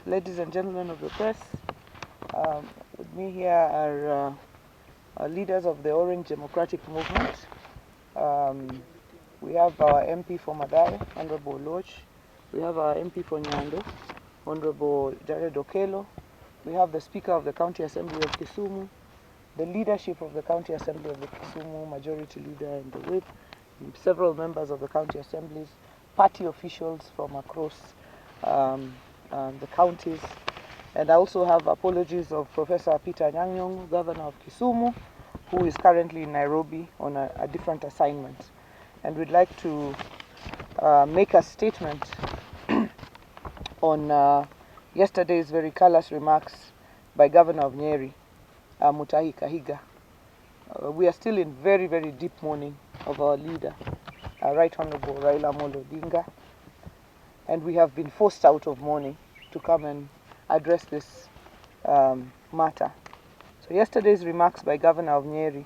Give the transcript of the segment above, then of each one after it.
ladies and gentlemen of the press. With me here are leaders of the Orange Democratic Movement. We have our MP for Madare, Honorable Loch. We have our MP for Nyando, Honorable Jared Okelo. We have the Speaker of the County Assembly of Kisumu, the leadership of the County Assembly of the Kisumu, Majority Leader and the Whip, and several members of the County Assemblies, party officials from across the counties. And I also have apologies of Professor Peter Nyang'nyong, Governor of Kisumu, who is currently in Nairobi on a different assignment. And we'd like to make a statement on yesterday's very callous remarks by Governor of Nyeri, Mutahi Kahiga. We are still in very, very deep mourning of our leader, Right Honorable Raila Odinga, and we have been forced out of mourning to come and address this matter. So yesterday's remarks by Governor of Nyeri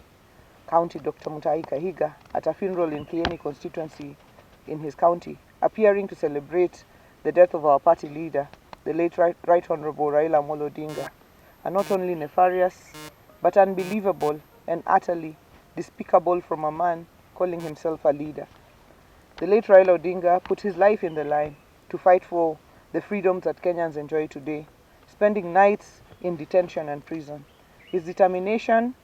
County, Dr. Mutahi Kahiga, at a funeral in Kieni constituency in his county, appearing to celebrate the death of our party leader, the late Right Honorable Raila Odinga, are not only nefarious, but unbelievable and utterly despicable from a man calling himself a leader. The late Raila Odinga put his life in the line to fight for the freedoms that Kenyans enjoy today, spending nights in detention and prison. His determination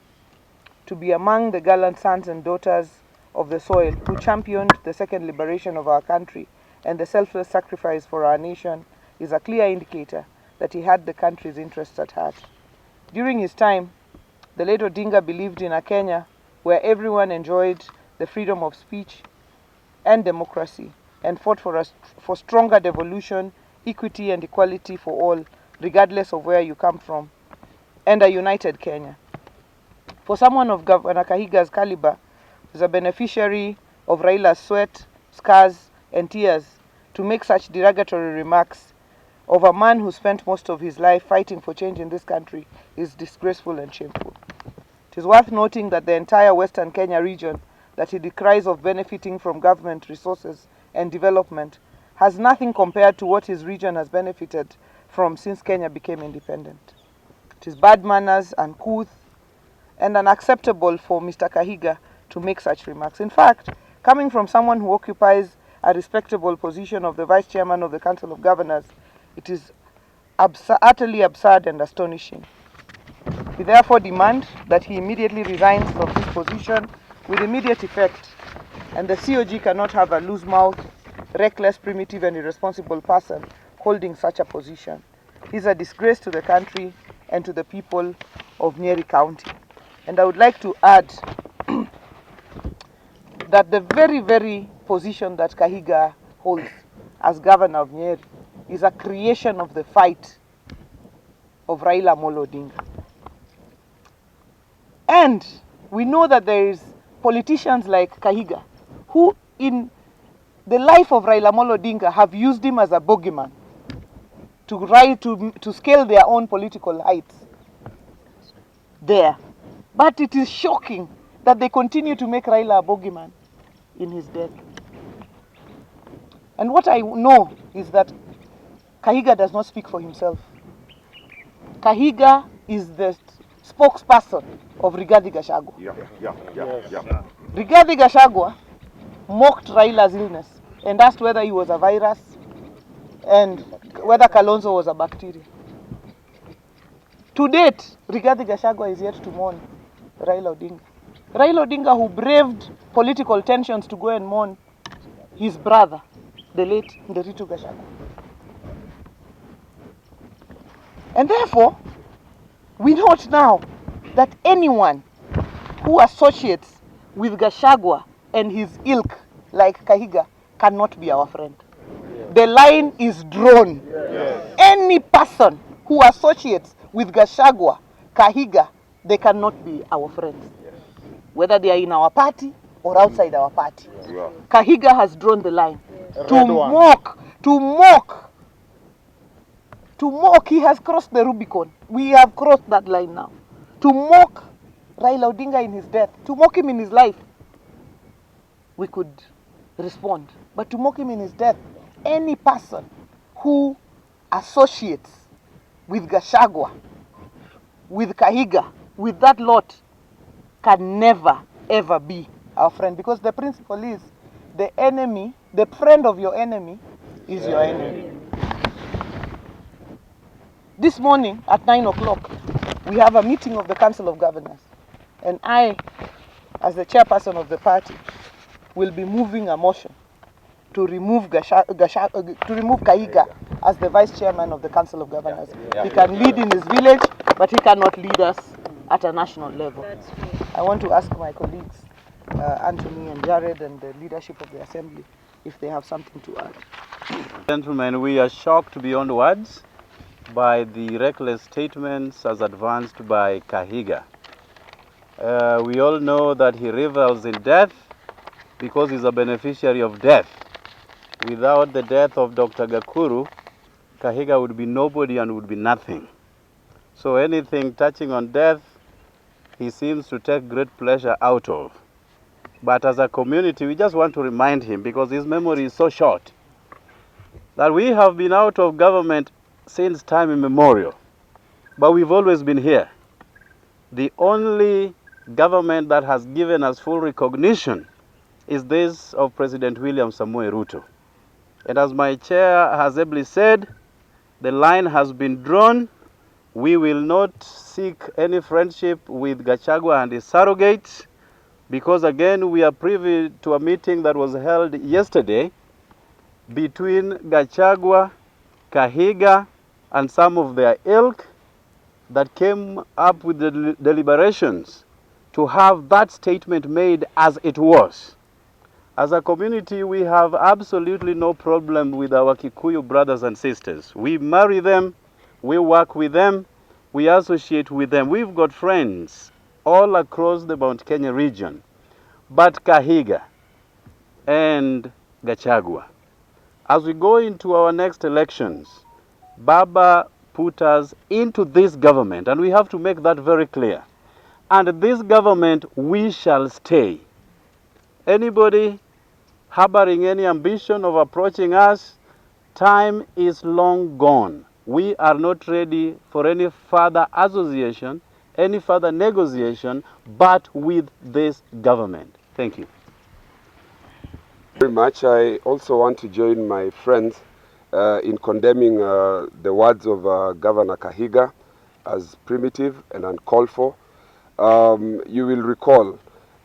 to be among the gallant sons and daughters of the soil who championed the second liberation of our country and the selfless sacrifice for our nation is a clear indicator that he had the country's interests at heart. During his time, the late Odinga believed in a Kenya where everyone enjoyed the freedom of speech and democracy and fought for stronger devolution, equity and equality for all, regardless of where you come from, and a united Kenya. For someone of Governor Kahiga's caliber, who is a beneficiary of Raila's sweat, scars and tears, to make such derogatory remarks of a man who spent most of his life fighting for change in this country is disgraceful and shameful. It is worth noting that the entire Western Kenya region that he decries of benefiting from government resources and development has nothing compared to what his region has benefited from since Kenya became independent. It is bad manners, uncouth, and unacceptable for Mr. Kahiga to make such remarks. In fact, coming from someone who occupies a respectable position of the Vice Chairman of the Council of Governors, it is utterly absurd and astonishing. We therefore demand that he immediately resigns from his position with immediate effect, and the COG cannot have a loose-mouthed, reckless, primitive and irresponsible person holding such a position. He is a disgrace to the country and to the people of Nyeri County. And I would like to add that the very, very position that Kahiga holds as Governor of Nyeri is a creation of the fight of Raila Odinga. And we know that there is politicians like Kahiga who in the life of Raila Odinga have used him as a bogeyman to scale their own political heights there. But it is shocking that they continue to make Raila a bogeyman in his death. And what I know is that Kahiga does not speak for himself. Kahiga is the spokesperson of Rigathi Gachagua. Rigathi Gachagua mocked Raila's illness and asked whether he was a virus and whether Kalonzo was a bacteria. To date, Rigathi Gachagua is yet to mourn Raila Odinga. Raila Odinga, who braved political tensions to go and mourn his brother, the late Nderitu Gachagua. And therefore, we note now that anyone who associates with Gachagua and his ilk, like Kahiga, cannot be our friend. The line is drawn. Any person who associates with Gachagua, Kahiga, they cannot be our friends. Whether they are in our party or outside our party. Kahiga has drawn the line. To mock, he has crossed the Rubicon. We have crossed that line now. To mock Raila Odinga in his death, to mock him in his life, we could respond. But to mock him in his death, any person who associates with Gachagua, with Kahiga, with that lot, can never ever be our friend, because the principle is the enemy, the friend of your enemy is your enemy. This morning at 9 o'clock, we have a meeting of the Council of Governors, and I, as the chairperson of the party, will be moving a motion to remove Kahiga as the vice chairman of the Council of Governors. He can lead in his village, but he cannot lead us at a national level. I want to ask my colleagues, Anthony and Jared, and the leadership of the Assembly, if they have something to add. Gentlemen, we are shocked beyond words by the reckless statements as advanced by Kahiga. We all know that he revels in death because he's a beneficiary of death. Without the death of Dr. Gakuru, Kahiga would be nobody and would be nothing. So anything touching on death, he seems to take great pleasure out of. But as a community, we just want to remind him, because his memory is so short, that we have been out of government since time immemorial, but we've always been here. The only government that has given us full recognition is this of President William Samoei Ruto. And as my chair has ably said, the line has been drawn. We will not seek any friendship with Gachagua and his surrogates, because again, we are privy to a meeting that was held yesterday between Gachagua, Kahiga, and some of their ilk that came up with the deliberations to have that statement made as it was. As a community, we have absolutely no problem with our Kikuyu brothers and sisters. We marry them, we work with them, we associate with them. We've got friends all across the Mount Kenya region. But Kahiga and Gachagua, as we go into our next elections, Baba put us into this government, and we have to make that very clear. And this government, we shall stay. Anybody harboring any ambition of approaching us, time is long gone. We are not ready for any further association, any further negotiation, but with this government. Thank you. Very much. I also want to join my friends in condemning the words of Governor Kahiga as primitive and uncalled for. You will recall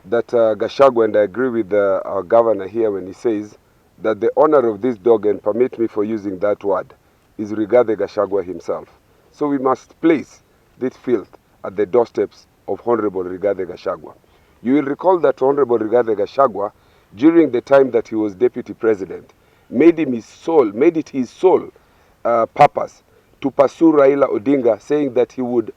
that Gachagua, and I agree with our governor here when he says that the owner of this dog, and permit me for using that word, is Rigathi Gachagua himself. So we must place this filth at the doorsteps of Honorable Rigathi Gachagua. You will recall that Honorable Rigathi Gachagua, during the time that he was deputy president, made it his sole purpose to pursue Raila Odinga, saying that he would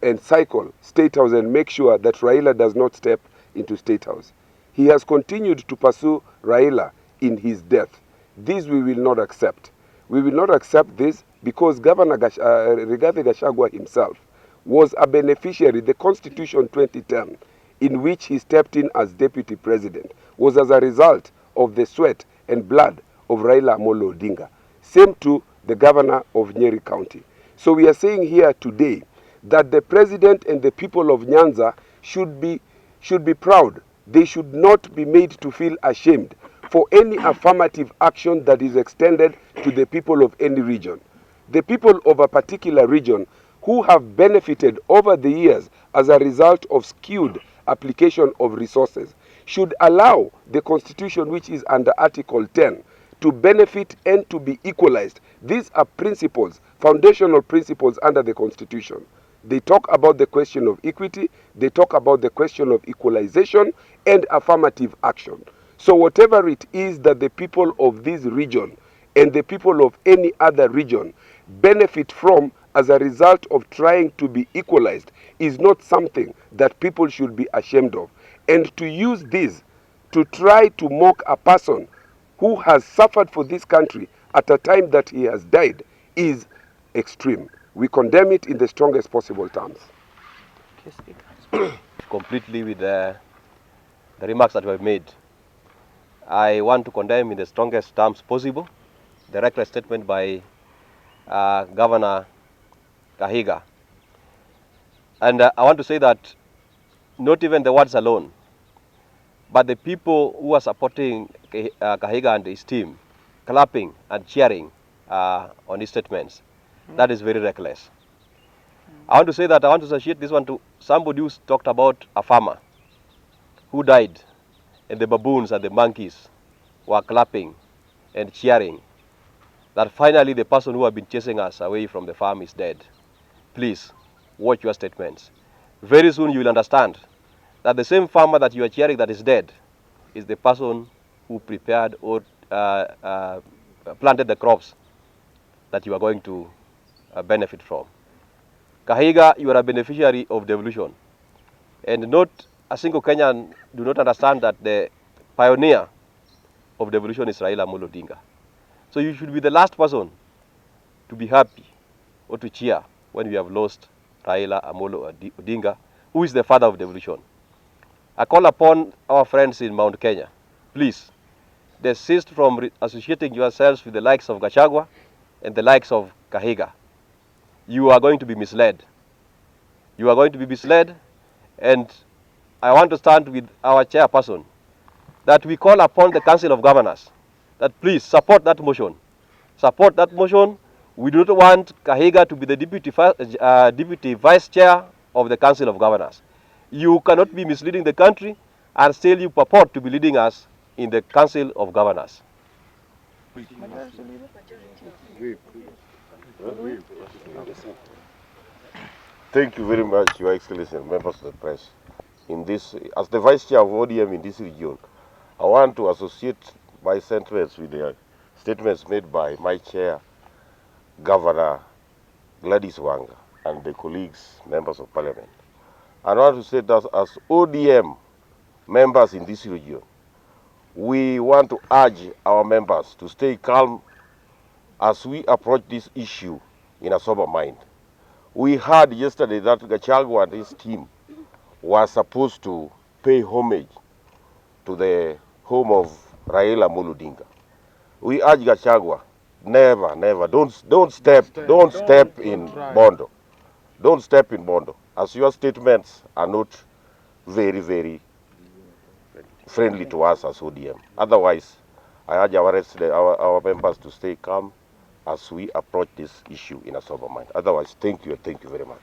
encircle State House and make sure that Raila does not step into State House. He has continued to pursue Raila in his death. This we will not accept. We will not accept this because Governor Rigathi Gachagua himself was a beneficiary. The Constitution 2010, in which he stepped in as deputy president, was as a result of the sweat and blood of Raila Amolo Odinga. Same to the governor of Nyeri County. So we are saying here today that the president and the people of Nyanza should be proud. They should not be made to feel ashamed for any affirmative action that is extended to the people of any region. The people of a particular region who have benefited over the years as a result of skewed application of resources should allow the Constitution, which is under Article 10, to benefit and to be equalized. These are principles, foundational principles under the Constitution. They talk about the question of equity, they talk about the question of equalization and affirmative action. So whatever it is that the people of this region and the people of any other region benefit from as a result of trying to be equalized is not something that people should be ashamed of. And to use this to try to mock a person who has suffered for this country at a time that he has died is extreme. We condemn it in the strongest possible terms. Completely with the remarks that were made. I want to condemn in the strongest terms possible the reckless statement by Governor Kahiga. And I want to say that not even the words alone, but the people who are supporting Kahiga and his team, clapping and cheering on his statements, that is very reckless. I want to say that I want to associate this one to somebody who talked about a farmer who died, and the baboons and the monkeys were clapping and cheering that finally the person who had been chasing us away from the farm is dead. Please, watch your statements. Very soon you will understand that the same farmer that you are cheering that is dead is the person who prepared or planted the crops that you are going to benefit from. Kahiga, you are a beneficiary of devolution. And not a single Kenyan do not understand that the pioneer of devolution is Raila Odinga. So you should be the last person to be happy or to cheer when we have lost Raila Amolo Odinga, who is the father of devolution. I call upon our friends in Mount Kenya, please, desist from associating yourselves with the likes of Gachagua and the likes of Kahiga. You are going to be misled. You are going to be misled, and I want to stand with our chairperson that we call upon the Council of Governors that please support that motion. Support that motion. We do not want Kahiga to be the deputy vice chair of the Council of Governors. You cannot be misleading the country and still you purport to be leading us in the Council of Governors. Thank you very much, Your Excellency and members of the press. In this, as the Vice Chair of ODM in this region, I want to associate my sentiments with the statements made by my chair, Governor Gladys Wanga, and the colleagues, members of Parliament. I want to say that as ODM members in this region, we want to urge our members to stay calm as we approach this issue in a sober mind. We heard yesterday that Gachagua and his team were supposed to pay homage to the home of Raila Odinga. We urge Gachagua, never, never, don't step in Bondo. Don't step in Bondo, as your statements are not very, very friendly to us as ODM. Otherwise, I urge our members to stay calm as we approach this issue in a sober mind. Otherwise, thank you very much.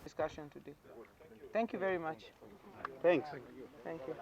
Discussion today. Thank you very much. Thanks. Thank you.